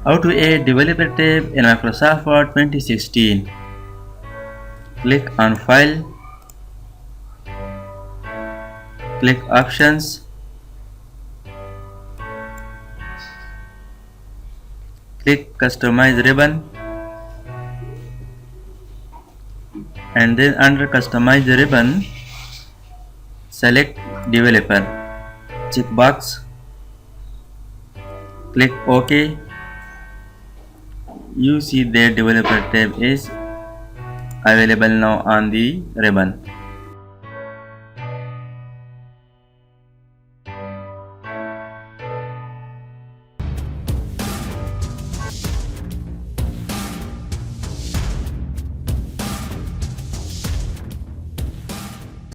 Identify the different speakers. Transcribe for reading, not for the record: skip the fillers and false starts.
Speaker 1: How to add developer tab in Microsoft Word 2016. Click on File, click Options, click Customize Ribbon, and then under Customize Ribbon, select Developer. Checkbox, click OK. You see that developer tab is available now on the ribbon.